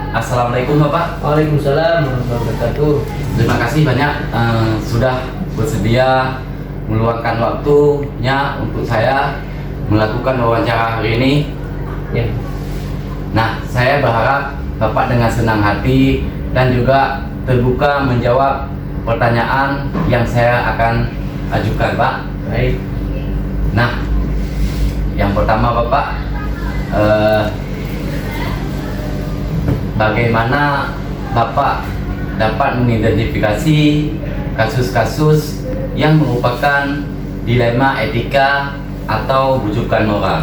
Assalamualaikum Bapak. Waalaikumsalam warahmatullahi wabarakatuh. Terima kasih banyak sudah bersedia meluangkan waktunya untuk saya melakukan wawancara hari ini. Ya. Nah, saya berharap Bapak dengan senang hati dan juga terbuka menjawab pertanyaan yang saya akan ajukan, Pak. Baik. Nah, yang pertama Bapak, bagaimana Bapak dapat mengidentifikasi kasus-kasus yang merupakan dilema etika atau bujukan moral?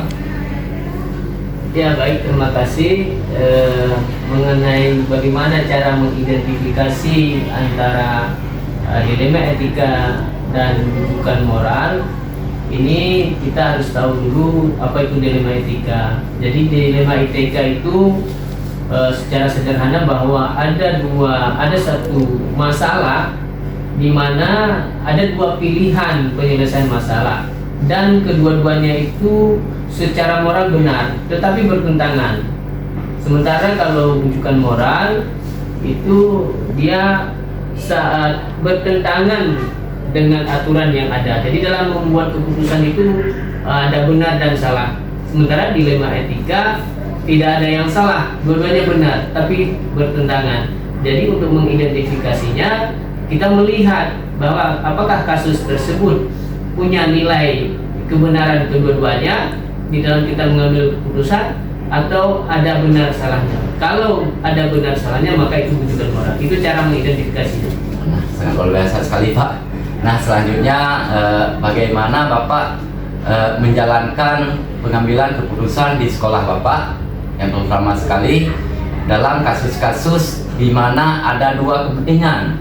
Ya, baik, terima kasih. Mengenai bagaimana cara mengidentifikasi antara dilema etika dan bujukan moral, ini kita harus tahu dulu apa itu dilema etika. Jadi dilema etika itu secara sederhana bahwa ada satu masalah di mana ada dua pilihan penyelesaian masalah dan kedua-duanya itu secara moral benar tetapi bertentangan. Sementara kalau bujukan moral itu dia saat bertentangan dengan aturan yang ada. Jadi dalam membuat keputusan itu ada benar dan salah. Sementara dilema etika tidak ada yang salah, dua-duanya benar, tapi bertentangan. Jadi untuk mengidentifikasinya, kita melihat bahwa apakah kasus tersebut punya nilai kebenaran kedua-duanya di dalam kita mengambil keputusan, atau ada benar salahnya. Kalau ada benar salahnya, maka itu bujukan moral. Itu cara mengidentifikasinya. Nah, sangat luar biasa sekali, Pak. Nah, selanjutnya bagaimana Bapak menjalankan pengambilan keputusan di sekolah Bapak? Yang terutama sekali dalam kasus-kasus di mana ada dua kepentingan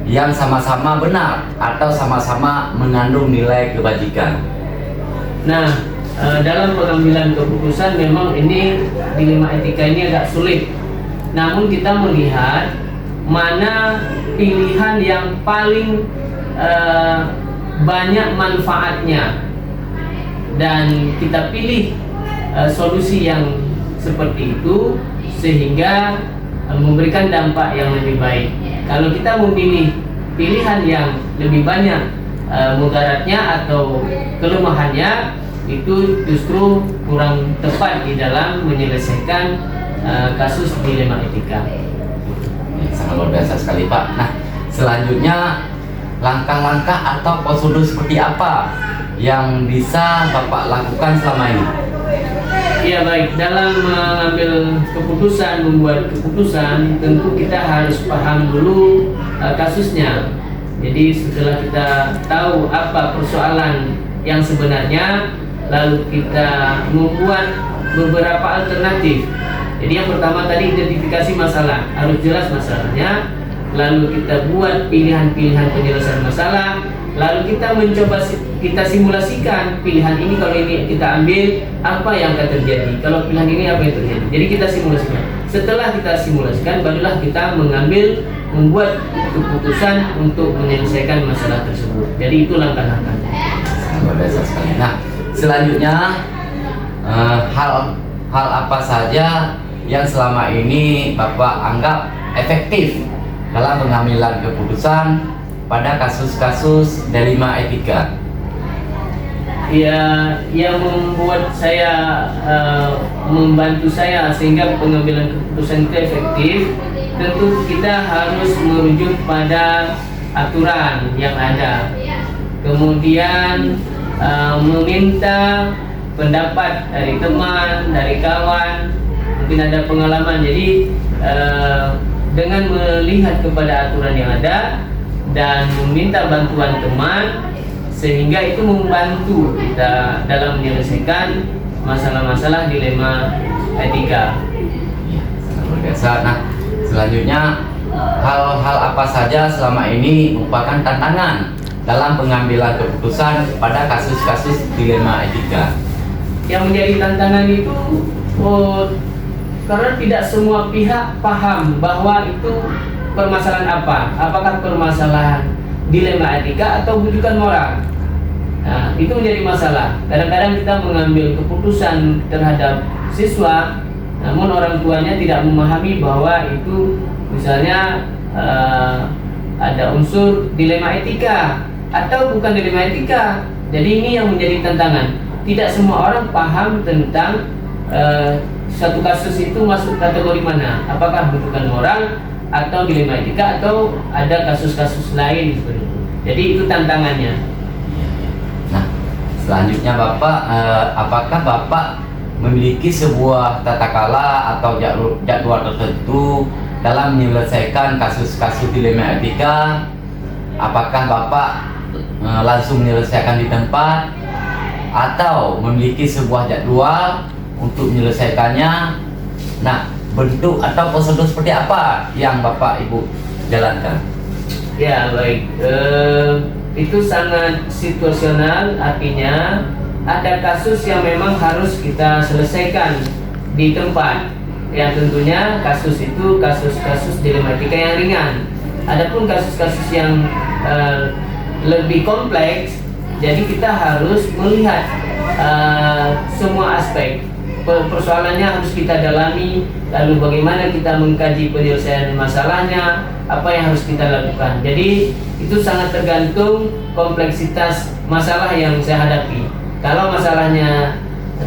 yang sama-sama benar atau sama-sama mengandung nilai kebajikan. Nah, dalam pengambilan keputusan memang ini dilema etika ini agak sulit. Namun kita melihat mana pilihan yang paling banyak manfaatnya dan kita pilih solusi yang seperti itu sehingga memberikan dampak yang lebih baik. Kalau kita memilih pilihan yang lebih banyak mudaratnya atau kelemahannya, itu justru kurang tepat di dalam menyelesaikan kasus dilema etika. Sangat luar biasa sekali, Pak. Nah, selanjutnya langkah-langkah atau prosedur seperti apa yang bisa Bapak lakukan selama ini? Ya, baik, dalam mengambil keputusan, membuat keputusan, tentu kita harus paham dulu kasusnya. Jadi setelah kita tahu apa persoalan yang sebenarnya, lalu kita membuat beberapa alternatif. Jadi yang pertama tadi identifikasi masalah, harus jelas masalahnya. Lalu kita buat pilihan-pilihan penyelesaian masalah. Lalu kita mencoba, kita simulasikan pilihan ini, kalau ini kita ambil apa yang akan terjadi, kalau pilihan ini apa yang terjadi. Jadi kita simulasikan. Setelah kita simulasikan, barulah kita membuat keputusan untuk menyelesaikan masalah tersebut. Jadi itu langkah-langkahnya. Luar biasa sekali. Nah, selanjutnya hal apa saja yang selama ini Bapak anggap efektif dalam pengambilan keputusan pada kasus-kasus dilema etika? Ya, yang membuat saya membantu saya sehingga pengambilan keputusan itu efektif, tentu kita harus merujuk pada aturan yang ada. Kemudian meminta pendapat dari teman, dari kawan, mungkin ada pengalaman. Jadi dengan melihat kepada aturan yang ada dan meminta bantuan teman, sehingga itu membantu kita dalam menyelesaikan masalah-masalah dilema etika. Ya, sangat luar biasa. Nah, selanjutnya hal-hal apa saja selama ini merupakan tantangan dalam pengambilan keputusan pada kasus-kasus dilema etika? Yang menjadi tantangan itu karena tidak semua pihak paham bahwa itu permasalahan apa, apakah permasalahan dilema etika atau bujukan moral. Nah, itu menjadi masalah. Kadang-kadang kita mengambil keputusan terhadap siswa namun orang tuanya tidak memahami bahwa itu misalnya ada unsur dilema etika atau bukan dilema etika. Jadi ini yang menjadi tantangan. Tidak semua orang paham tentang satu kasus itu masuk kategori mana, apakah bentukan moral atau dilema etika atau ada kasus-kasus lain seperti itu. Jadi itu tantangannya. Nah, selanjutnya Bapak, apakah Bapak memiliki sebuah tata kala atau jadwal tertentu dalam menyelesaikan kasus-kasus dilema etika? Apakah Bapak langsung menyelesaikan di tempat atau memiliki sebuah jadwal untuk menyelesaikannya? Nah, bentuk atau prosedur seperti apa yang Bapak Ibu jalankan? Ya baik, itu sangat situasional, artinya ada kasus yang memang harus kita selesaikan di tempat. Ya tentunya kasus itu kasus-kasus dilema etika yang ringan. Adapun kasus-kasus yang lebih kompleks, jadi kita harus melihat semua aspek. Persoalannya harus kita dalami, lalu bagaimana kita mengkaji penyelesaian masalahnya, apa yang harus kita lakukan. Jadi itu sangat tergantung kompleksitas masalah yang saya hadapi. Kalau masalahnya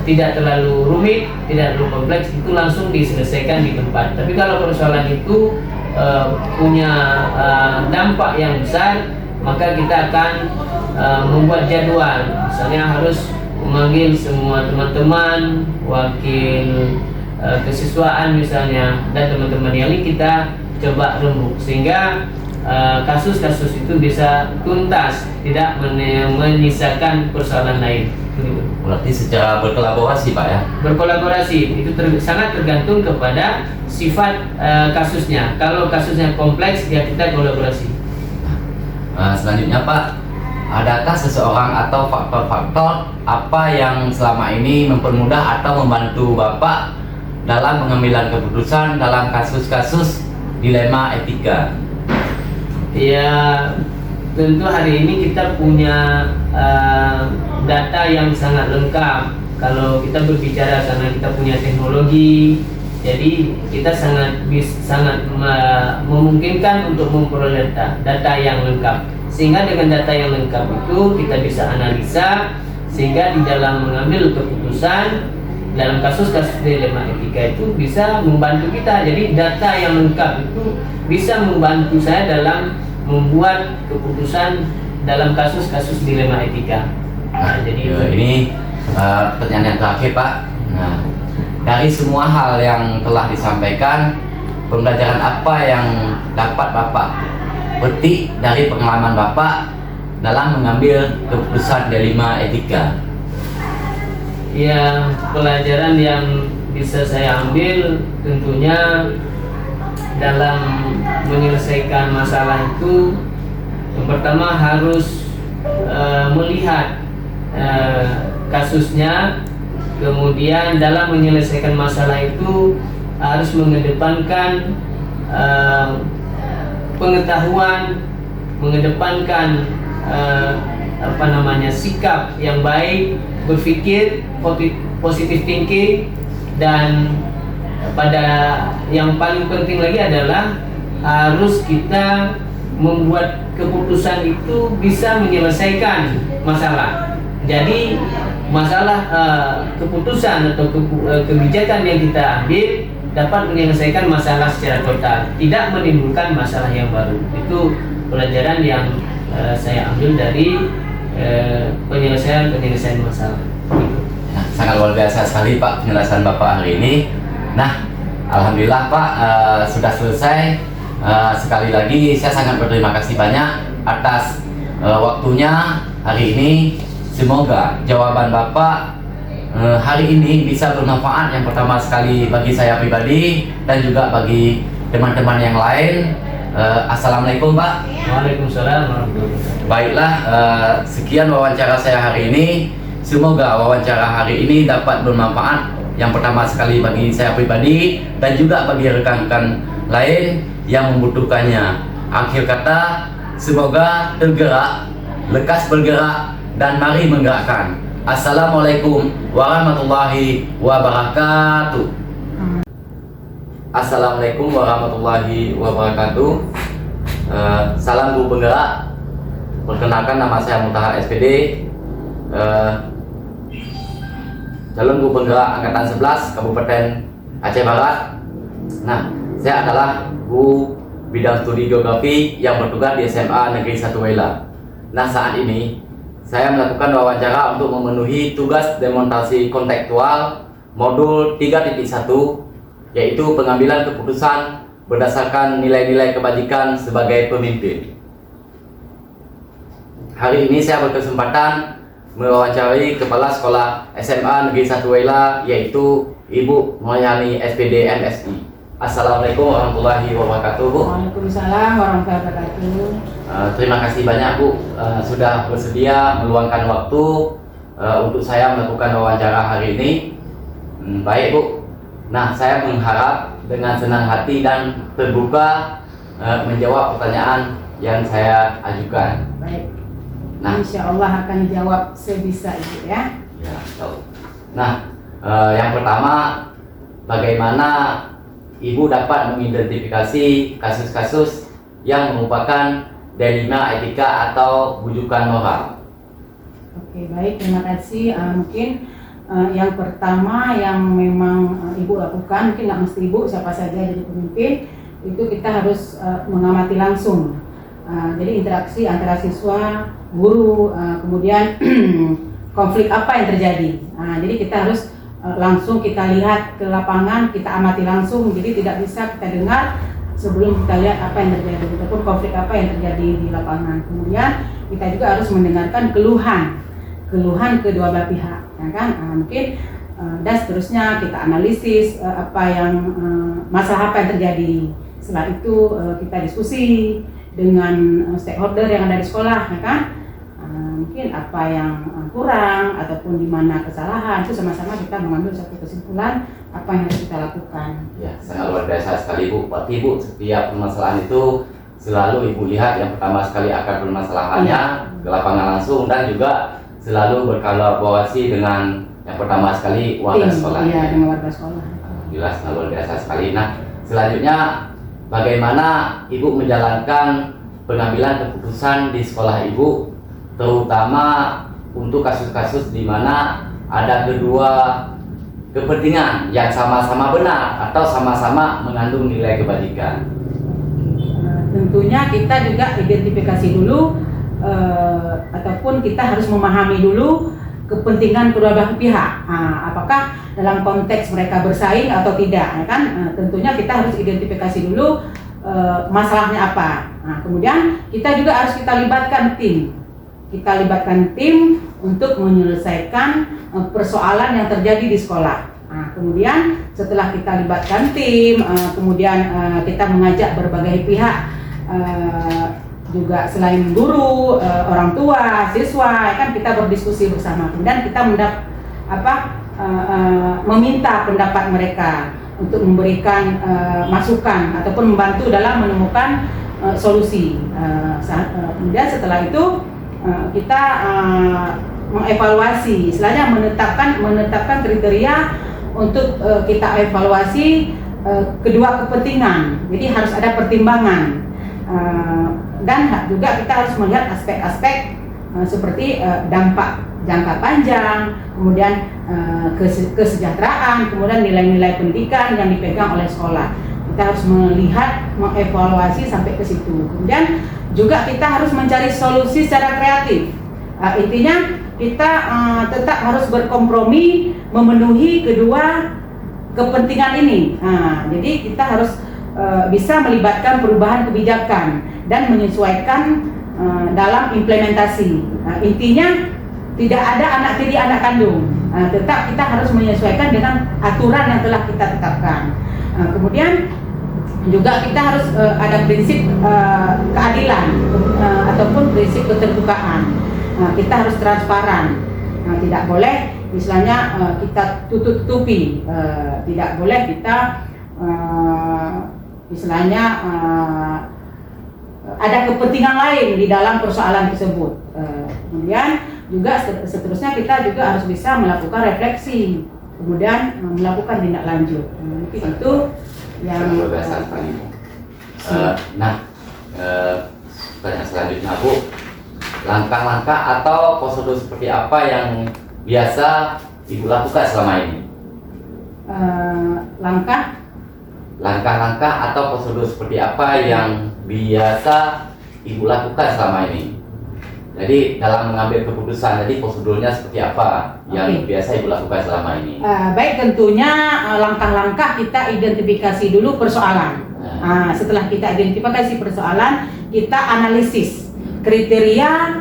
tidak terlalu rumit, tidak terlalu kompleks, itu langsung diselesaikan di tempat. Tapi kalau persoalan itu punya dampak yang besar, maka kita akan membuat jadwal. Misalnya harus memanggil semua teman-teman, wakil kesiswaan misalnya, dan teman-teman yang ini kita coba rembuk sehingga kasus-kasus itu bisa tuntas, tidak menyisakan persoalan lain. Berarti secara berkolaborasi Pak ya? Berkolaborasi itu sangat tergantung kepada sifat kasusnya. Kalau kasusnya kompleks ya kita kolaborasi. Selanjutnya Pak, adakah seseorang atau faktor-faktor apa yang selama ini mempermudah atau membantu Bapak dalam pengambilan keputusan dalam kasus-kasus dilema etika? Ya, tentu hari ini kita punya data yang sangat lengkap. Kalau kita berbicara karena kita punya teknologi, jadi kita sangat memungkinkan untuk memperoleh data yang lengkap. Sehingga dengan data yang lengkap itu kita bisa analisa, sehingga di dalam mengambil keputusan dalam kasus-kasus dilema etika itu bisa membantu kita. Jadi data yang lengkap itu bisa membantu saya dalam membuat keputusan dalam kasus-kasus dilema etika. Nah, jadi ini pertanyaan yang terakhir Pak. Nah, dari semua hal yang telah disampaikan, pembelajaran apa yang dapat Bapak petik dari pengalaman Bapak dalam mengambil keputusan dilema etika? Ya, pelajaran yang bisa saya ambil tentunya dalam menyelesaikan masalah itu, yang pertama harus melihat kasusnya, kemudian dalam menyelesaikan masalah itu harus mengedepankan pengetahuan, mengedepankan sikap yang baik, berpikir positive thinking, dan pada yang paling penting lagi adalah harus kita membuat keputusan itu bisa menyelesaikan masalah. Jadi masalah keputusan atau kebijakan yang kita ambil dapat menyelesaikan masalah secara total, tidak menimbulkan masalah yang baru. Itu pelajaran yang saya ambil dari penyelesaian masalah. Nah, sangat luar biasa sekali Pak penjelasan Bapak hari ini. Nah, alhamdulillah Pak sudah selesai. Sekali lagi saya sangat berterima kasih banyak atas waktunya hari ini. Semoga jawaban Bapak hari ini bisa bermanfaat, yang pertama sekali bagi saya pribadi dan juga bagi teman-teman yang lain. Assalamualaikum Pak. Waalaikumsalam warahmatullahi wabarakatuh. Baiklah, sekian wawancara saya hari ini. Semoga wawancara hari ini dapat bermanfaat, yang pertama sekali bagi saya pribadi dan juga bagi rekan-rekan lain yang membutuhkannya. Akhir kata, semoga tergerak, lekas bergerak, dan mari menggerakkan. Assalamualaikum warahmatullahi wabarakatuh. Assalamualaikum warahmatullahi wabarakatuh. Salam guru penggerak. Perkenalkan, nama saya Mutahar SPD, calon guru penggerak angkatan 11 Kabupaten Aceh Barat. Nah, saya adalah guru bidang studi geografi yang bertugas di SMA Negeri 1 Wela. Nah, saat ini saya melakukan wawancara untuk memenuhi tugas demonstrasi kontekstual modul 3.1, yaitu pengambilan keputusan berdasarkan nilai-nilai kebajikan sebagai pemimpin. Hari ini saya berkesempatan mewawancarai Kepala Sekolah SMA Negeri 1 Wela, yaitu Ibu Noyani SPD MSI. Assalamualaikum warahmatullahi wabarakatuh, Bu. Waalaikumsalam warahmatullahi wabarakatuh. Terima kasih banyak, Bu, sudah bersedia meluangkan waktu untuk saya melakukan wawancara hari ini. Baik, Bu. Nah, saya mengharap dengan senang hati dan terbuka menjawab pertanyaan yang saya ajukan. Baik. Nah, Insya Allah akan dijawab sebisa Ibu ya. ya, tahu. Nah, yang pertama, bagaimana Ibu dapat mengidentifikasi kasus-kasus yang merupakan dilema etika atau bujukan moral? Oke, baik, terima kasih. Mungkin yang pertama yang memang Ibu lakukan, mungkin nggak mesti Ibu, siapa saja jadi pemimpin, itu kita harus mengamati langsung. Jadi interaksi antara siswa, guru, kemudian konflik apa yang terjadi. Jadi kita harus langsung kita lihat ke lapangan, kita amati langsung. Jadi tidak bisa kita dengar sebelum kita lihat apa yang terjadi, ataupun konflik apa yang terjadi di lapangan. Kemudian kita juga harus mendengarkan keluhan kedua belah pihak, ya kan? Mungkin dan seterusnya kita analisis apa yang masalah apa yang terjadi. Setelah itu kita diskusi dengan stakeholder yang ada di sekolah, ya kan? Mungkin apa yang kurang ataupun di mana kesalahan, itu sama-sama kita mengambil satu kesimpulan apa yang harus kita lakukan. Ya, sangat luar biasa sekali, Bu. Berarti, Bu, setiap permasalahan itu selalu Ibu lihat yang pertama sekali akar permasalahannya ke lapangan langsung, dan juga selalu berkolaborasi dengan yang pertama sekali warga sekolah. Iya, dengan warga sekolah. Jelas, luar biasa sekali. Nah, selanjutnya bagaimana Ibu menjalankan pengambilan keputusan di sekolah Ibu, terutama untuk kasus-kasus di mana ada kedua kepentingan yang sama-sama benar atau sama-sama mengandung nilai kebajikan? Tentunya kita juga identifikasi dulu, ataupun kita harus memahami dulu kepentingan kedua belah pihak. Apakah dalam konteks mereka bersaing atau tidak, ya kan? Tentunya kita harus identifikasi dulu masalahnya apa. Kemudian kita juga harus kita libatkan tim. Kita libatkan tim untuk menyelesaikan persoalan yang terjadi di sekolah. Kemudian setelah kita libatkan tim, kemudian kita mengajak berbagai pihak, juga selain guru, orang tua, siswa, kan kita berdiskusi bersama. Kemudian kita meminta pendapat mereka untuk memberikan masukan ataupun membantu dalam menemukan solusi. Kemudian setelah itu kita mengevaluasi, istilahnya menetapkan kriteria untuk kita evaluasi kedua kepentingan. Jadi harus ada pertimbangan. Dan juga kita harus melihat aspek-aspek seperti dampak jangka panjang, kemudian kesejahteraan, kemudian nilai-nilai pendidikan yang dipegang oleh sekolah. Kita harus melihat, mengevaluasi sampai ke situ. Kemudian juga kita harus mencari solusi secara kreatif. Intinya kita tetap harus berkompromi memenuhi kedua kepentingan ini. Jadi kita harus bisa melibatkan perubahan kebijakan dan menyesuaikan dalam implementasi. Intinya tidak ada anak tiri anak kandung. Tetap kita harus menyesuaikan dengan aturan yang telah kita tetapkan. Kemudian juga kita harus ada prinsip keadilan ataupun prinsip keterbukaan. Kita harus transparan. Tidak boleh misalnya kita tutup-tutupi. Tidak boleh kita istilahnya ada kepentingan lain di dalam persoalan tersebut. Kemudian juga seterusnya kita juga harus bisa melakukan refleksi, kemudian melakukan tindak lanjut. Mungkin itu yang luar biasa sekali. Pertanyaan selanjutnya Bu, langkah-langkah atau prosedur seperti apa yang biasa Ibu lakukan selama ini? Langkah-langkah atau prosedur seperti apa yang biasa Ibu lakukan selama ini? Jadi dalam mengambil keputusan, jadi prosedurnya seperti apa yang biasa Ibu lakukan selama ini? Baik, tentunya langkah-langkah kita identifikasi dulu persoalan. Setelah kita identifikasi persoalan, kita analisis kriteria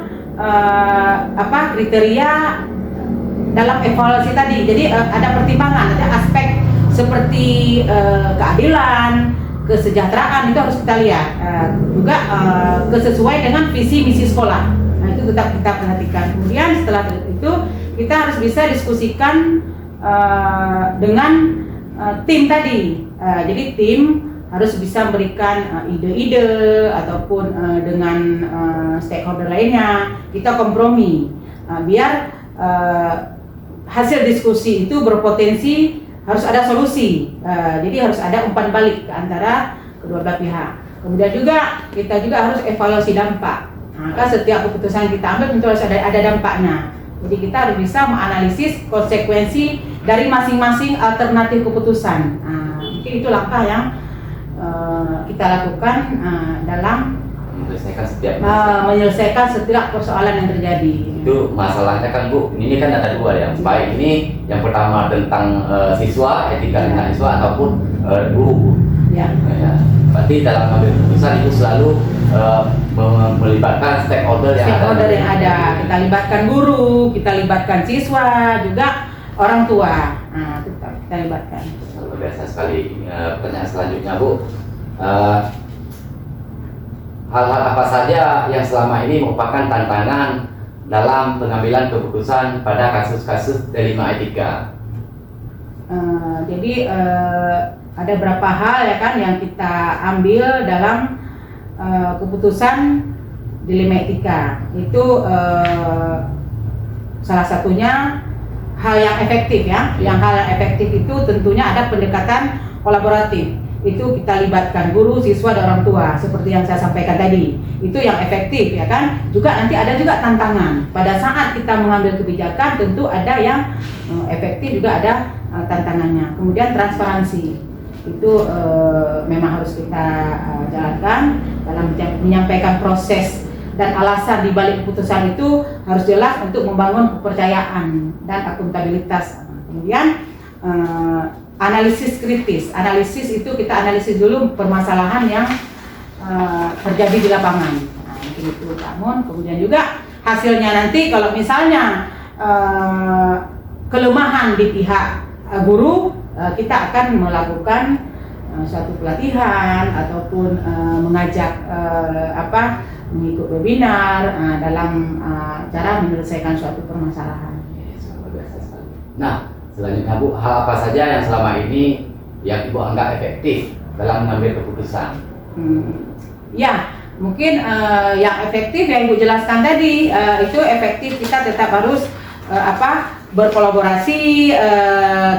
kriteria dalam evaluasi tadi. Jadi ada pertimbangan, ada aspek seperti keadilan, kesejahteraan, itu harus kita lihat. Juga kesesuaian dengan visi misi sekolah. Nah, itu tetap kita perhatikan. Kemudian setelah itu kita harus bisa diskusikan dengan tim tadi. Jadi tim harus bisa memberikan ide-ide ataupun dengan stakeholder lainnya. Kita kompromi biar hasil diskusi itu berpotensi harus ada solusi. Jadi harus ada umpan balik ke antara kedua belah pihak. Kemudian juga kita juga harus evaluasi dampak. Maka setiap keputusan kita ambil tentu harus ada dampaknya. Jadi kita harus bisa menganalisis konsekuensi dari masing-masing alternatif keputusan. Mungkin itu langkah yang kita lakukan dalam menyelesaikan setiap persoalan yang terjadi. Itu masalahnya kan Bu, ini kan ada dua ya. Baik ini yang pertama tentang siswa, etika tentang siswa ataupun guru. Ya. Berarti dalam mengambil keputusan itu selalu melibatkan stakeholder yang ada. Kita libatkan guru, kita libatkan siswa, juga orang tua. Tetap kita libatkan. Luar biasa sekali. Pertanyaan selanjutnya Bu, hal-hal apa saja yang selama ini merupakan tantangan dalam pengambilan keputusan pada kasus-kasus dilema etika? Jadi ada beberapa hal ya kan yang kita ambil dalam keputusan dilema etika. Itu salah satunya hal yang efektif ya. Yang hal yang efektif itu tentunya ada pendekatan kolaboratif. Itu kita libatkan guru, siswa, dan orang tua seperti yang saya sampaikan tadi. Itu yang efektif ya kan. Juga nanti ada juga tantangan. Pada saat kita mengambil kebijakan tentu ada yang efektif, juga ada tantangannya. Kemudian transparansi. Itu memang harus kita jalankan dalam menyampaikan proses dan alasan di balik keputusan itu harus jelas untuk membangun kepercayaan dan akuntabilitas. Kemudian analisis kritis. Analisis itu kita analisis dulu permasalahan yang terjadi di lapangan. Itu namun kemudian juga hasilnya nanti kalau misalnya kelemahan di pihak guru, kita akan melakukan suatu pelatihan ataupun mengajak mengikut webinar dalam cara menyelesaikan suatu permasalahan. Nah, selanjutnya Bu, hal apa saja yang selama ini yang Ibu anggap efektif dalam mengambil keputusan? Ya, mungkin yang efektif yang Ibu jelaskan tadi itu efektif kita tetap harus berkolaborasi,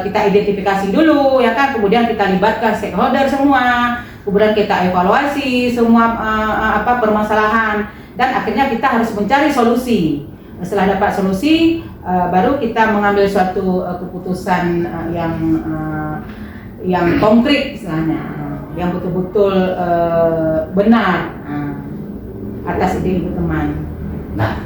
kita identifikasi dulu ya kan, kemudian kita libatkan stakeholder semua, kemudian kita evaluasi semua permasalahan dan akhirnya kita harus mencari solusi. Setelah dapat solusi, baru kita mengambil suatu keputusan yang konkret misalnya, yang betul-betul benar atas ide ibu teman. Nah,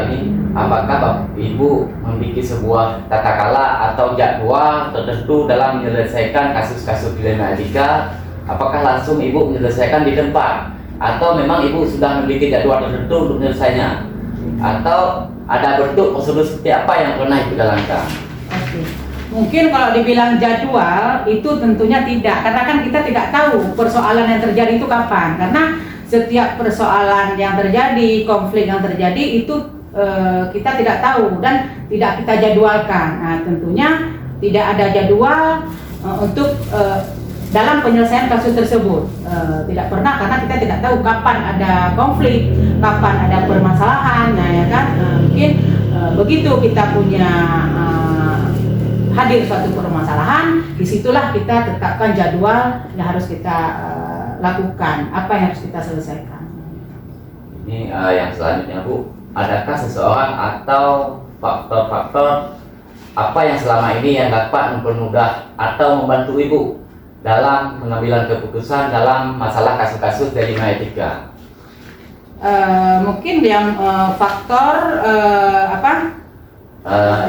ini apakah Ibu memiliki sebuah tata kelola atau jadwal tertentu dalam menyelesaikan kasus-kasus dilema etika? Apakah langsung Ibu menyelesaikan di tempat atau memang Ibu sudah memiliki jadwal tertentu untuk menyelesaikannya? Atau ada bentuk prosedur seperti apa yang pernah Ibu jalankan? Mungkin kalau dibilang jadwal itu tentunya tidak, karena kan kita tidak tahu persoalan yang terjadi itu kapan. Karena setiap persoalan yang terjadi, konflik yang terjadi itu kita tidak tahu dan tidak kita jadwalkan. Nah, tentunya tidak ada jadwal untuk dalam penyelesaian kasus tersebut. Tidak pernah, karena kita tidak tahu kapan ada konflik, kapan ada permasalahan. Nah, ya kan, mungkin begitu kita punya hadir suatu permasalahan, disitulah kita tetapkan jadwal yang harus kita lakukan, apa yang harus kita selesaikan. Ini yang selanjutnya Bu, adakah seseorang atau faktor-faktor apa yang selama ini yang dapat mempermudah atau membantu Ibu dalam pengambilan keputusan dalam masalah kasus-kasus D5 etika? Mungkin yang faktor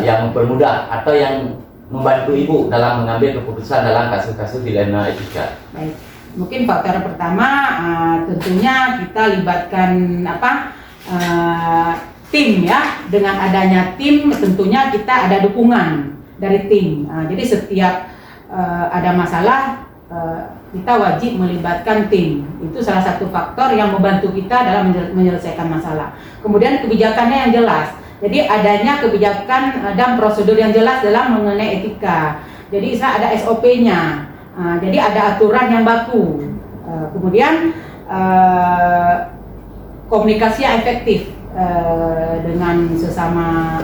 yang mempermudah atau yang membantu Ibu dalam mengambil keputusan dalam kasus-kasus dilema etika. Baik, mungkin faktor pertama tentunya kita libatkan tim ya. Dengan adanya tim tentunya kita ada dukungan dari tim. Jadi setiap ada masalah kita wajib melibatkan tim. Itu salah satu faktor yang membantu kita dalam menyelesaikan masalah. Kemudian kebijakannya yang jelas. Jadi adanya kebijakan dan prosedur yang jelas dalam mengenai etika. Jadi ada SOP-nya. Jadi ada aturan yang baku. Kemudian komunikasi yang efektif dengan sesama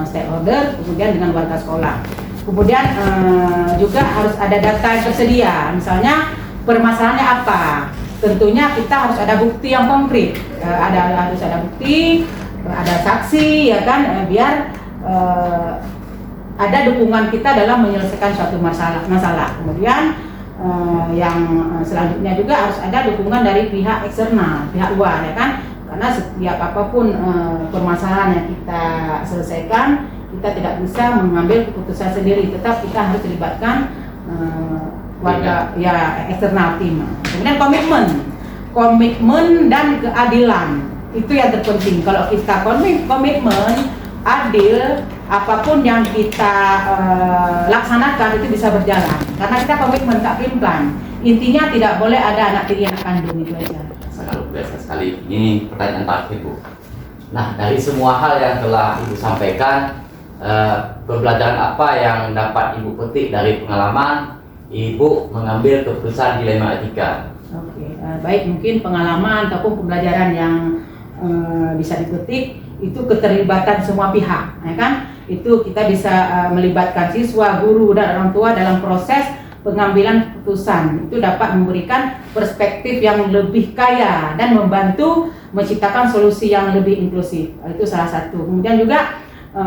stakeholder, kemudian dengan warga sekolah. Kemudian juga harus ada data yang tersedia. Misalnya permasalahannya apa? Tentunya kita harus ada bukti yang konkret. Harus ada bukti, ada saksi, ya kan, biar ada dukungan kita dalam menyelesaikan suatu masalah. Kemudian yang selanjutnya juga harus ada dukungan dari pihak eksternal, pihak luar, ya kan, karena setiap apapun permasalahan yang kita selesaikan, kita tidak bisa mengambil keputusan sendiri, tetap kita harus libatkan warga ya eksternal tim. Kemudian komitmen dan keadilan itu yang terpenting. Kalau kita komitmen adil, apapun yang kita laksanakan itu bisa berjalan karena kita komitmen, tak pelin-pelan. Intinya tidak boleh ada anak tiri anak kandung, itu aja. Sangat luar biasa sekali. Ini pertanyaan terakhir Bu. Nah, dari semua hal yang telah Ibu sampaikan, pembelajaran apa yang dapat Ibu petik dari pengalaman Ibu mengambil keputusan dilema etika? Oke, baik, mungkin pengalaman ataupun pembelajaran yang bisa dipetik itu keterlibatan semua pihak, ya kan? Itu kita bisa melibatkan siswa, guru, dan orang tua dalam proses pengambilan keputusan. Itu dapat memberikan perspektif yang lebih kaya dan membantu menciptakan solusi yang lebih inklusif. Itu salah satu. Kemudian juga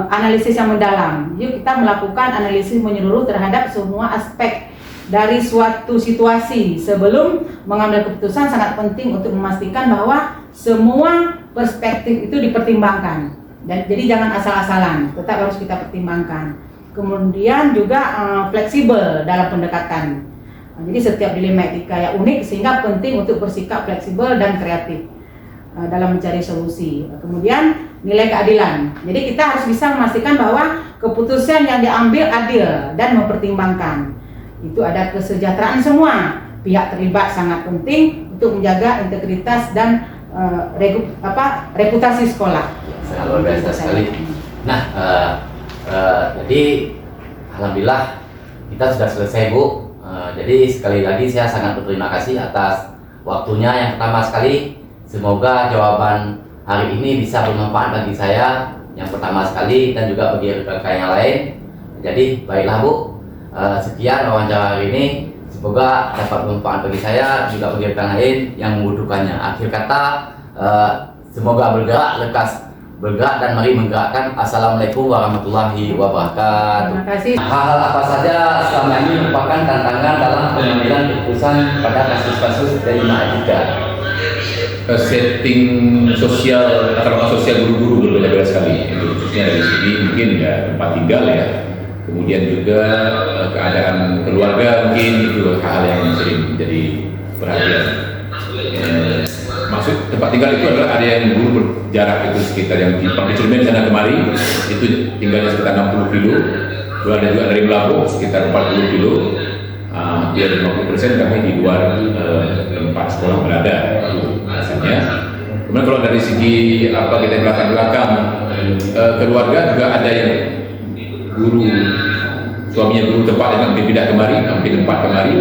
analisis yang mendalam. Yuk kita melakukan analisis menyeluruh terhadap semua aspek dari suatu situasi. Sebelum mengambil keputusan sangat penting untuk memastikan bahwa semua perspektif itu dipertimbangkan. Dan jadi jangan asal-asalan, tetap harus kita pertimbangkan. Kemudian juga fleksibel dalam pendekatan. Jadi setiap dilema etika yang unik sehingga penting untuk bersikap fleksibel dan kreatif dalam mencari solusi. Kemudian nilai keadilan. Jadi kita harus bisa memastikan bahwa keputusan yang diambil adil dan mempertimbangkan. Itu ada kesejahteraan semua pihak terlibat, sangat penting untuk menjaga integritas dan reputasi sekolah. Sangat luar biasa sekali. Nah, jadi alhamdulillah kita sudah selesai Bu. Jadi sekali lagi saya sangat berterima kasih atas waktunya yang pertama sekali. Semoga jawaban hari ini bisa bermanfaat bagi saya yang pertama sekali dan juga bagi rekan-rekan yang lain. Jadi baiklah Bu, sekian wawancara hari ini. Semoga dapat bermanfaat bagi saya juga bagi rekan lain yang membutuhkannya. Akhir kata, semoga lekas bergerak dan mari menggerakkan. Assalamualaikum warahmatullahi wabarakatuh. Terima kasih. Hal-hal apa saja selama ini merupakan tantangan dalam pengambilan keputusan pada kasus-kasus D5 etika? Setting sosial, latar sosial guru-guru berbeda-beda sekali. Itu khususnya dari segi mungkin ya tempat tinggal ya, kemudian juga keadaan keluarga, mungkin itu hal yang sering menjadi perhatian. Maksud tempat tinggal itu adalah ada yang guru berjarak itu sekitar yang di Pangkal sana kemari itu tinggalnya sekitar 60 kilo, lalu ada juga dari Melabuh sekitar 40 kilo. Dia 50% kami di luar tempat sekolah berada hasilnya. Kemudian kalau dari segi apa kita belakang keluarga juga ada yang guru suaminya guru tempat yang kami pindah kemari, kami tempat kemari,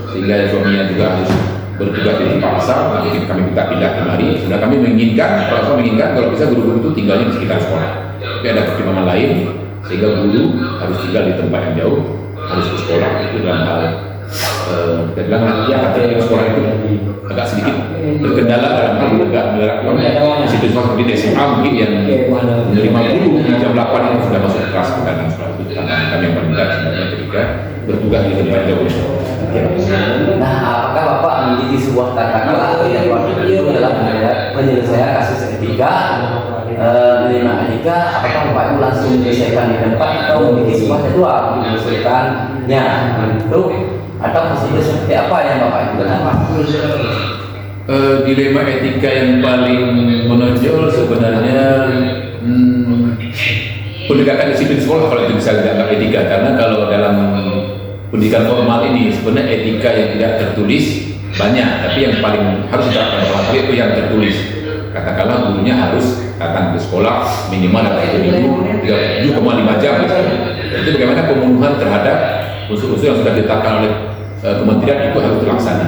sehingga suaminya juga harus bertugas di tempat asal, nanti kami minta pindah kemari. Sudah kami menginginkan, kalau bisa guru-guru itu tinggalnya di sekitar sekolah. Tapi ada pertimbangan lain, sehingga guru harus tinggal di tempat yang jauh, harus ke sekolah. Itu dalam hal kita bilang nanti katanya sekolah itu agak sedikit terkendala dalam hal menerapkan disiplin sekolah seperti SMA mungkin yang menerima guru di jam 8 itu sudah masuk kelas ke dalam sekolah. Itu tantangan kami yang paling berat sebenarnya ketika bertugas di tempat jauh. Nah, apakah Bapak memiliki sebuah kata-kata yang itu dalam penyelesaian kasus etika, menerima etika? Apakah Bapak itu langsung menyelesaikan di tempat atau memiliki sebuah jadwal untuk menyelesaikannya? Itu atau prosedur seperti apa yang Bapak itu gunakan? Dilema etika yang paling menonjol sebenarnya penegakan disiplin sekolah, kalau itu bisa dianggap etika, karena kalau dalam pendidikan formal ini sebenarnya etika yang tidak tertulis banyak, tapi yang paling harus diterapkan pertama kali itu yang tertulis. Katakanlah gurunya harus datang ke sekolah minimal dalam 1 minggu 7,5 jam misalnya. Itu bagaimana pemenuhan terhadap unsur-unsur yang sudah ditetapkan oleh kementerian itu harus terlaksana.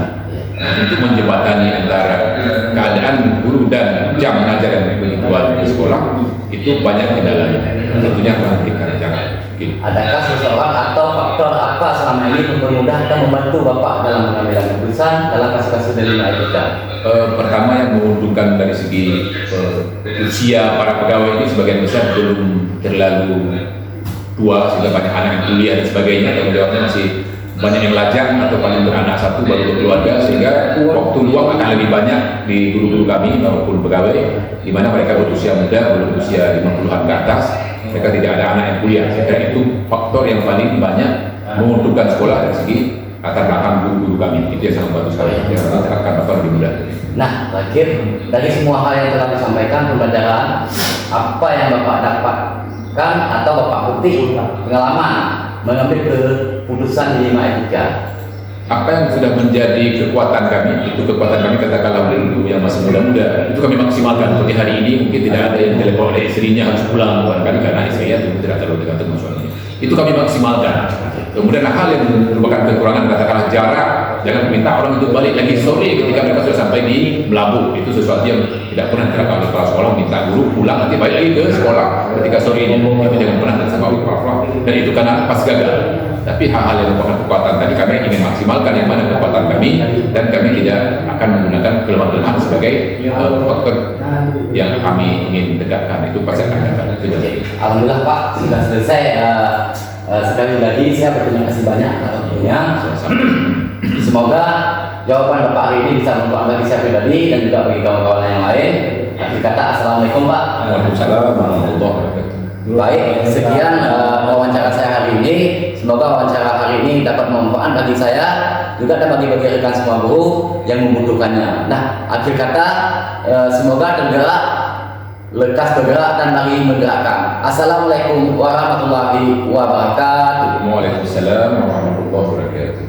Nah, untuk menjembatani antara keadaan guru dan jam mengajar yang dibuat di sekolah itu banyak kendalanya. Tentunya akan kita rencanakan. Adakah seseorang atau faktor apa selama ini mempermudah atau membantu Bapak dalam pengambilan keputusan dalam kasus-kasus dilema etika? Pertama yang menguntungkan dari segi usia para pegawai ini sebagian besar belum terlalu tua, sehingga banyak anak yang kuliah dan sebagainya, tanggung jawabnya masih banyak yang lajang atau paling beranak satu baru berkeluarga, sehingga waktu luang akan lebih banyak di guru-guru kami maupun pegawai, di mana mereka berusia muda, belum usia 50-an ke atas, mereka tidak ada anak yang kuliah. Saya kira itu faktor yang paling banyak menguntungkan sekolah dari segi latar belakang guru-guru kami. Itu yang sangat bagus sekali. Yang akan dapat lebih mudah. Nah, terakhir dari semua hal yang telah disampaikan pembelajaran, apa yang Bapak dapatkan atau Bapak petik pengalaman mengambil keputusan dilema etika? Apa yang sudah menjadi kekuatan kami, itu kekuatan kami katakanlah oleh ibu yang masih muda-muda, itu kami maksimalkan. Seperti hari ini mungkin tidak ada yang telepon oleh istrinya harus pulang, bukan karena istrinya itu tidak terlalu dekat dengan suaminya. Itu kami maksimalkan. Kemudian hal yang merupakan kekurangan, katakanlah jarak, jangan minta orang itu balik lagi sore ketika mereka sudah sampai di Melabuh. Itu sesuatu yang tidak pernah diterapkan oleh kepala sekolah, minta guru pulang nanti balik lagi ke sekolah ketika sore ini. Itu jangan pernah sama kepala. Dan itu karena pas gagal. Tapi hal-hal yang merupakan kekuatan tadi kami ingin maksimalkan yang mana kekuatan kami, dan kami tidak akan menggunakan kelemahan-kelemahan sebagai faktor yang kami ingin tegakkan. Itu pasti akan gagal. Alhamdulillah Pak, sudah selesai. Sekali lagi saya berterima kasih banyak tentunya. Semoga jawaban Bapak hari ini bisa untuk Anda saya pribadi dan juga bagi kawan-kawan yang lain. Akhir kata, Assalamualaikum Pak. Waalaikumsalam warahmatullahi wabarakatuh. Baik, sekian wawancara saya hari ini. Semoga wawancara hari ini dapat bermanfaat bagi saya juga dan bagi rekan semua buruh yang membutuhkannya. Nah, akhir kata, semoga tergerak, lekas bergerak dan lagi menggerakkan. Assalamualaikum warahmatullahi wabarakatuh. Waalaikumsalam warahmatullahi wabarakatuh.